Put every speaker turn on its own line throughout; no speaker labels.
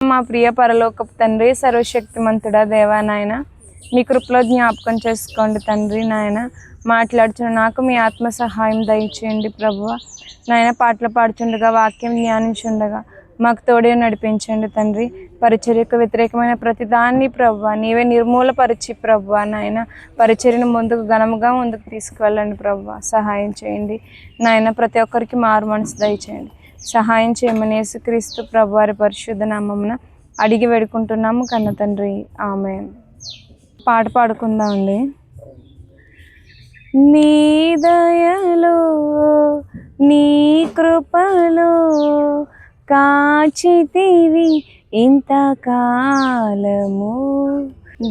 మా ప్రియ పరలోకపు తండ్రి, సర్వశక్తిమంతుడా దేవా నాయన, మీ కృపలో జ్ఞాపకం చేసుకోండి తండ్రి. నాయన మాట్లాడుచున్న నాకు మీ ఆత్మ సహాయం దయచేయండి ప్రభువా. నాయన పాటలు పాడుచుండగా, వాక్యం ధ్యానించుండగా మాకు తోడే నడిపించండి తండ్రి. పరిచర్యకు వ్యతిరేకమైన ప్రతిదాన్ని ప్రభువా నీవే నిర్మూలపరిచి ప్రభువా నాయన పరిచర్యను ముందుకు ఘనముగా ముందుకు తీసుకువెళ్ళండి ప్రభువా. సహాయం చేయండి నాయన. ప్రతి ఒక్కరికి మారు మనసు దయచేయండి. సహాయం చేయమని యేసుక్రీస్తు ప్రభువారి పరిశుద్ధ నామమున అడిగి వేడుకుంటున్నాము కన్న తండ్రి, ఆమేన్. పాట పాడుకుందామండి. నీ దయలో నీ కృపలో కాచితివి ఇంతకాలము.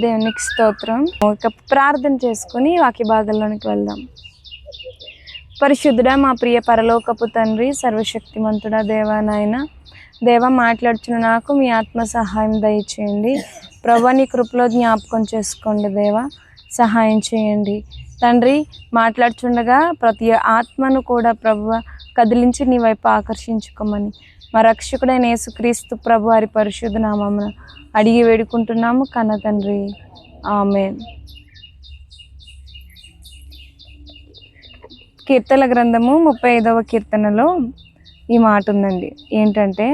దేవునికి స్తోత్రం. ఒక ప్రార్థన చేసుకుని వాక్య భాగంలోనికి వెళ్దాం. పరిశుద్ధుడా, మా ప్రియ పరలోకపు తండ్రి, సర్వశక్తిమంతుడా దేవా నాయన, దేవ మాట్లాడుచున్న నాకు మీ ఆత్మ సహాయం దయచేయండి ప్రభా. నీ కృపలో జ్ఞాపకం చేసుకోండి దేవా, సహాయం చేయండి తండ్రి. మాట్లాడుచుండగా ప్రతి ఆత్మను కూడా ప్రభువ కదిలించి నీ వైపు ఆకర్షించుకోమని మా రక్షకుడైన యేసుక్రీస్తు ప్రభు వారి పరిశుద్ధ నామమున అడిగి వేడుకుంటున్నాము కన్న తండ్రి, ఆమేన్. కీర్తన గ్రంథము 35వ కీర్తనలో ఈ మాట ఉందండి. ఏంటంటే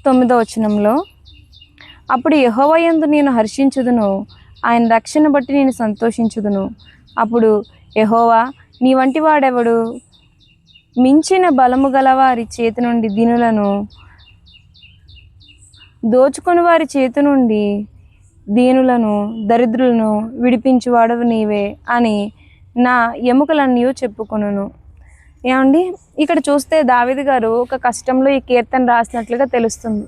9వ వచనంలో, అప్పుడు యెహోవా యందు నేను హర్షించుదును, ఆయన రక్షణ బట్టి నేను సంతోషించుదును. అప్పుడు యెహోవా, నీ వంటి వాడెవడు? మించిన బలము గలవారి చేతి నుండి దీనులను, దోచుకొని వారి చేతి నుండి దీనులను దరిద్రులను విడిపించువాడవు నీవే అని నా ఎముకలన్నీ చెప్పుకొనును. ఏమండి, ఇక్కడ చూస్తే దావీదు గారు ఒక కష్టంలో ఈ కీర్తన రాసినట్లుగా తెలుస్తుంది.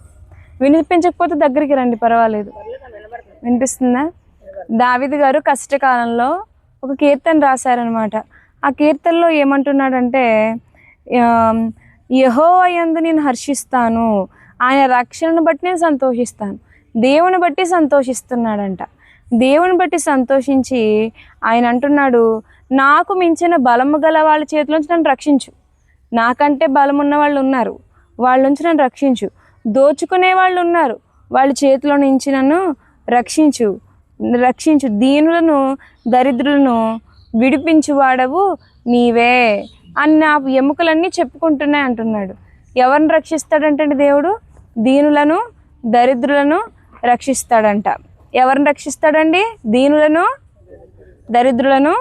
వినిపించకపోతే దగ్గరికి రండి, పర్వాలేదు. వినిపిస్తుందా? దావీదు గారు కష్టకాలంలో ఒక కీర్తన రాశారనమాట. ఆ కీర్తనలో ఏమంటున్నాడంటే, యెహోవా యందు నేను హర్షిస్తాను, ఆయన రక్షణను బట్టి నేను సంతోషిస్తాను. దేవుని బట్టి సంతోషిస్తున్నాడంట. దేవుని బట్టి సంతోషించి ఆయన అంటున్నాడు, నాకు మించిన బలము గల వాళ్ళ చేతిలోంచి నన్ను రక్షించు. నాకంటే బలం ఉన్న వాళ్ళు ఉన్నారు, వాళ్ళ నుంచి నన్ను రక్షించు. దోచుకునే వాళ్ళు ఉన్నారు, వాళ్ళ చేతిలో నుంచి నన్ను రక్షించు. దీనులను దరిద్రులను విడిపించువాడవు నీవే అని నా ఎముకలన్నీ చెప్పుకుంటున్నాయి అంటున్నాడు. ఎవరిని రక్షిస్తాడంటే దేవుడు? దీనులను దరిద్రులను రక్షిస్తాడంట. ఎవరిని రక్షిస్తాడండి? దీనులను దరిద్రులను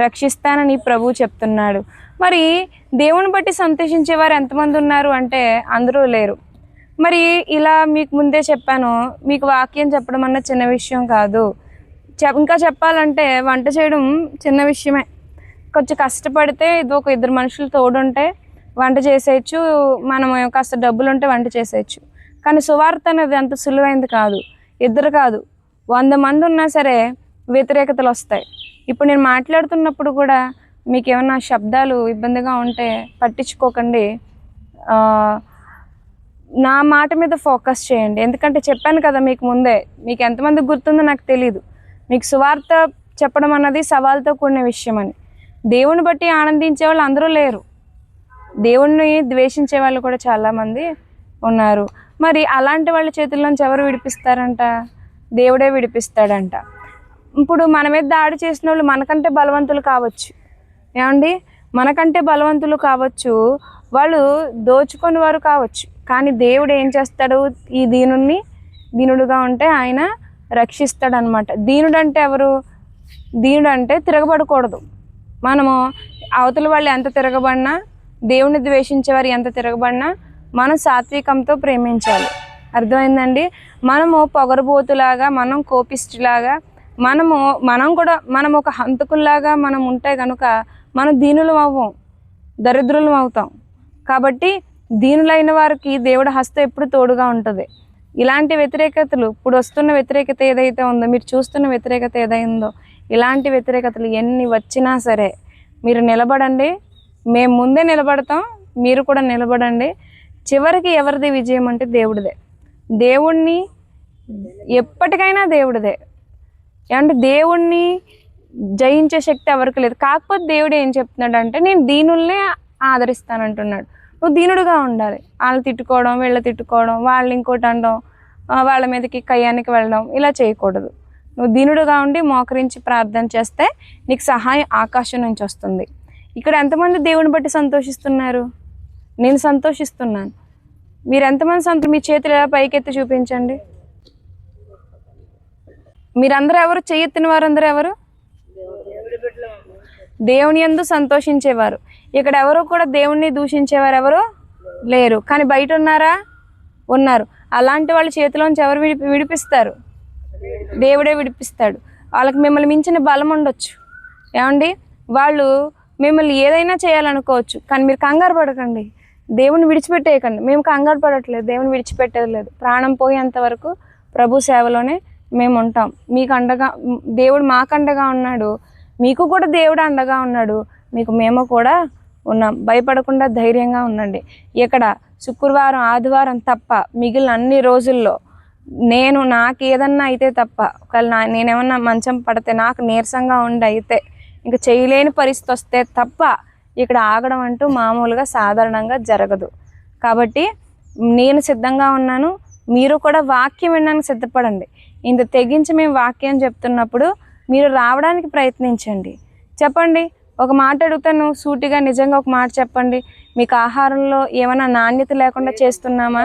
రక్షిస్తానని ప్రభువు చెప్తున్నాడు. మరి దేవుని బట్టి సంతోషించే వారు ఎంతమంది ఉన్నారు అంటే అందరూ లేరు. మరి ఇలా మీకు ముందే చెప్పాను, మీకు వాక్యం చెప్పడం అన్న చిన్న విషయం కాదు. ఇంకా చెప్పాలంటే వంట చేయడం చిన్న విషయమే. కొంచెం కష్టపడితే ఇది ఒక 2 మనుషులు తోడుంటే వంట చేసేయచ్చు, మనం కాస్త డబ్బులు ఉంటే వంట చేసేయచ్చు. కానీ సువార్త అనేది అంత సులువైంది కాదు. 2 కాదు, 100 మంది ఉన్నా సరే వ్యతిరేకతలు వస్తాయి. ఇప్పుడు నేను మాట్లాడుతున్నప్పుడు కూడా మీకు ఏమన్నా శబ్దాలు ఇబ్బందిగా ఉంటే పట్టించుకోకండి, నా మాట మీద ఫోకస్ చేయండి. ఎందుకంటే చెప్పాను కదా మీకు ముందే, మీకు ఎంతమందికి గుర్తుందో నాకు తెలీదు. మీకు సువార్త చెప్పడం అన్నది సవాల్తో కూడిన విషయం అని. దేవుని బట్టి ఆనందించే వాళ్ళు అందరూ లేరు, దేవుణ్ణి ద్వేషించే వాళ్ళు కూడా చాలామంది ఉన్నారు. మరి అలాంటి వాళ్ళ చేతుల్లోంచి ఎవరు విడిపిస్తారంట? దేవుడే విడిపిస్తాడంట. ఇప్పుడు మన మీద దాడి చేసిన వాళ్ళు మనకంటే బలవంతులు కావచ్చు, ఏమండి, మనకంటే బలవంతులు కావచ్చు, వాళ్ళు దోచుకొని వారు కావచ్చు. కానీ దేవుడు ఏం చేస్తాడు? ఈ దీనుడుగా ఉంటే ఆయన రక్షిస్తాడనమాట. దీనుడు అంటే ఎవరు? దీనుడు అంటే తిరగబడకూడదు. మనము అవతల వాళ్ళు ఎంత తిరగబడినా, దేవుని ద్వేషించేవారు ఎంత తిరగబడినా మనం సాత్వికంతో ప్రేమించాలి. అర్థమైందండి? మనము పొగరబోతులాగా, మనం కోపిష్టిలాగా, మనం ఒక హంతకుల్లాగా మనం ఉంటే కనుక మనం దీనులం అవ్వం, దరిద్రులం అవుతాం. కాబట్టి దీనులైన వారికి దేవుడి హస్తం ఎప్పుడు తోడుగా ఉంటుంది. ఇలాంటి వ్యతిరేకతలు, ఇప్పుడు వస్తున్న వ్యతిరేకత ఏదైతే ఉందో, మీరు చూస్తున్న వ్యతిరేకత ఏదైందో, ఇలాంటి వ్యతిరేకతలు ఎన్ని వచ్చినా సరే మీరు నిలబడండి. మేము ముందే నిలబడతాం, మీరు కూడా నిలబడండి. చివరికి ఎవరిది విజయం అంటే దేవుడిదే. దేవుణ్ణి ఎప్పటికైనా దేవుడిదే. అంటే దేవుణ్ణి జయించే శక్తి ఎవరికి లేదు. కాకపోతే దేవుడు ఏం చెప్తున్నాడు అంటే, నేను దీనుల్నే ఆదరిస్తానంటున్నాడు. నువ్వు దీనుడుగా ఉండాలి. వాళ్ళు తిట్టుకోవడం, వీళ్ళు తిట్టుకోవడం, వాళ్ళు ఇంకోటి అనడం, వాళ్ళ మీదకి కయ్యానికి వెళ్ళడం, ఇలా చేయకూడదు. నువ్వు దీనుడుగా ఉండి మోకరించి ప్రార్థన చేస్తే నీకు సహాయం ఆకాశం నుంచి వస్తుంది. ఇక్కడ ఎంతమంది దేవుని బట్టి సంతోషిస్తున్నారు? నేను సంతోషిస్తున్నాను. మీరు ఎంతమంది మీ చేతులు ఎలా పైకెత్తి చూపించండి. మీరందరూ ఎవరు? చెయ్యెత్తిన వారందరూ ఎవరు? దేవుని యందు సంతోషించేవారు. ఇక్కడ ఎవరు కూడా దేవుణ్ణి దూషించేవారు ఎవరు లేరు. కానీ బయట ఉన్నారా? ఉన్నారు. అలాంటి వాళ్ళ చేతిలోంచి ఎవరు విడిపిస్తారు? దేవుడే విడిపిస్తాడు. వాళ్ళకి మిమ్మల్ని మించిన బలం ఉండొచ్చు, ఏమండి, వాళ్ళు మిమ్మల్ని ఏదైనా చేయాలనుకోవచ్చు. కానీ మీరు కంగారు పడకండి, దేవుని విడిచిపెట్టేయకండి. మేము కంగారు పడట్లేదు, దేవుని విడిచిపెట్టేది లేదు. ప్రాణం పోయేంత వరకు ప్రభు సేవలోనే మేము ఉంటాం. మీకు అండగా దేవుడు మాకు అండగా ఉన్నాడు, మీకు కూడా దేవుడు అండగా ఉన్నాడు, మీకు మేము కూడా ఉన్నాం. భయపడకుండా ధైర్యంగా ఉండండి. ఇక్కడ శుక్రవారం, ఆదివారం తప్ప మిగిలిన అన్ని రోజుల్లో నాకు ఏదన్నా అయితే తప్ప, ఒకవేళ నేనేమన్నా మంచం పడితే, నాకు నీరసంగా ఉండి అయితే, ఇంకా చేయలేని పరిస్థితి వస్తే తప్ప ఇక్కడ ఆగడం అంటూ మామూలుగా సాధారణంగా జరగదు. కాబట్టి నేను సిద్ధంగా ఉన్నాను, మీరు కూడా వాక్యం వినడానికి సిద్ధపడండి. ఇంత తెగించి మేము వాక్యం చెప్తున్నప్పుడు మీరు రావడానికి ప్రయత్నించండి. చెప్పండి, ఒక మాట అడుగుతాను సూటిగా, నిజంగా ఒక మాట చెప్పండి. మీకు ఆహారంలో ఏమైనా నాణ్యత లేకుండా చేస్తున్నామా?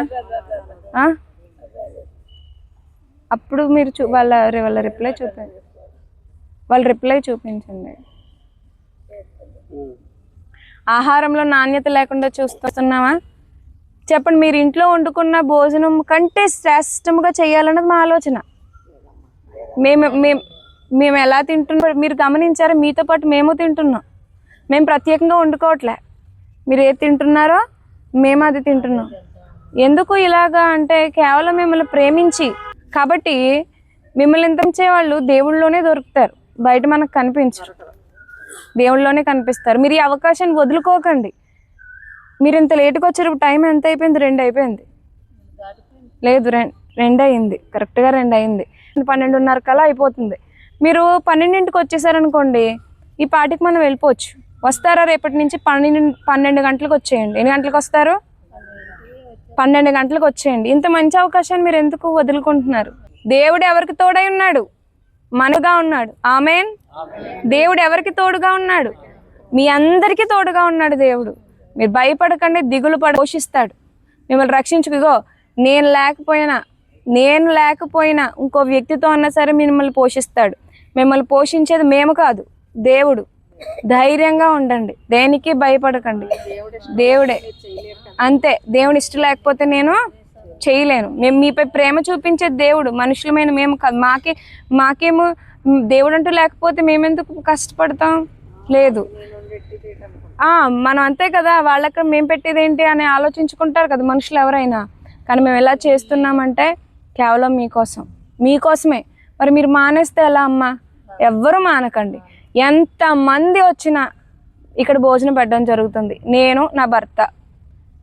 అప్పుడు మీరు వాళ్ళ రిప్లై చూపించండి. ఆహారంలో నాణ్యత లేకుండా చూస్తున్నామా? చెప్పండి. మీరు ఇంట్లో వండుకున్న భోజనం కంటే శ్రేష్టంగా చేయాలన్నది మా ఆలోచన. మేము ఎలా తింటున్నాం మీరు గమనించారా? మీతో పాటు మేము తింటున్నాం. మేము ప్రత్యేకంగా వండుకోవట్లే. మీరు ఏది తింటున్నారో మేము అది తింటున్నాం. ఎందుకు ఇలాగా అంటే కేవలం మిమ్మల్ని ప్రేమించి. కాబట్టి మిమ్మల్ని ఇంతచే వాళ్ళు దేవుళ్ళలోనే దొరుకుతారు, బయట మనకు కనిపించరు, దేవుళ్ళలోనే కనిపిస్తారు. మీరు ఈ అవకాశాన్ని వదులుకోకండి. మీరు ఇంత లేటుగా వచ్చారు. టైం ఎంత అయిపోయింది? 2 అయిపోయింది. లేదు, 2 అయింది, కరెక్ట్గా 2 అయింది. 12:30 కల్లా అయిపోతుంది. మీరు 12ంటికి వచ్చేసారనుకోండి, ఈ పాటికి మనం వెళ్ళిపోవచ్చు. వస్తారా? రేపటి నుంచి 12 గంటలకు వచ్చేయండి. ఎన్ని గంటలకు వస్తారు? 12 గంటలకు వచ్చేయండి. ఇంత మంచి అవకాశాన్ని మీరు ఎందుకు వదులుకుంటున్నారు? దేవుడు ఎవరికి తోడై ఉన్నాడు? మనగా ఉన్నాడు. ఆమేన్. దేవుడు ఎవరికి తోడుగా ఉన్నాడు? మీ అందరికీ తోడుగా ఉన్నాడు దేవుడు. మీరు భయపడకండి, దిగులు పోషిస్తాడు, మిమ్మల్ని రక్షించుకో. నేను లేకపోయినా ఇంకో వ్యక్తితో అన్నా సరే మిమ్మల్ని పోషిస్తాడు. మిమ్మల్ని పోషించేది మేము కాదు, దేవుడు. ధైర్యంగా ఉండండి, దేనికి భయపడకండి. దేవుడే అంతే. దేవుని ఇష్టం లేకపోతే నేను చేయలేను. మేము మీపై ప్రేమ చూపించే దేవుడు, మనుషులమైన మేము కాదు. మాకేమో దేవుడు అంటూ లేకపోతే మేమెందుకు కష్టపడతాం? లేదు, మనం అంతే కదా. వాళ్ళకి మేము పెట్టేది ఏంటి అని ఆలోచించుకుంటారు కదా మనుషులు ఎవరైనా. కానీ మేము ఎలా చేస్తున్నామంటే కేవలం మీకోసమే. మరి మీరు మానేస్తే ఎలా అమ్మా? ఎవ్వరూ మానకండి. ఎంతమంది వచ్చినా ఇక్కడ భోజనం పెట్టడం జరుగుతుంది. నేను, నా భర్త,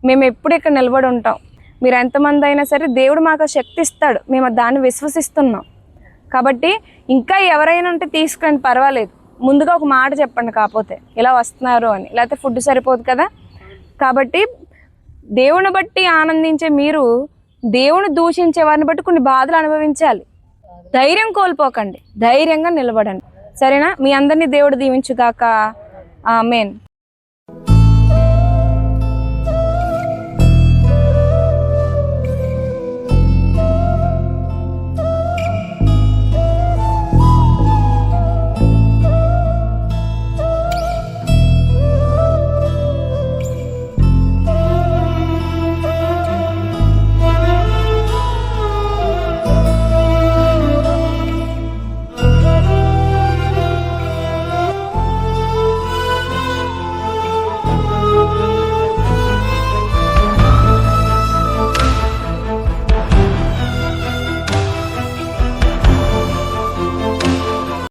మేము ఎప్పుడు ఇక్కడ నిలబడి ఉంటాం. మీరు ఎంతమంది అయినా సరే దేవుడు మాకు శక్తి ఇస్తాడు, మేము దాన్ని విశ్వసిస్తున్నాం. కాబట్టి ఇంకా ఎవరైనా ఉంటే తీసుకురండి, పర్వాలేదు. ముందుగా ఒక మాట చెప్పండి, కాకపోతే ఇలా వస్తున్నారు అని, లేకపోతే ఫుడ్ సరిపోదు కదా. కాబట్టి దేవుని బట్టి ఆనందించే మీరు దేవుని దూషించే వారిని బట్టి కొన్ని బాధలు అనుభవించాలి. ధైర్యం కోల్పోకండి, ధైర్యంగా నిలబడండి. సరేనా? మీ అందరినీ దేవుడు దీవించుగాక. ఆమేన్.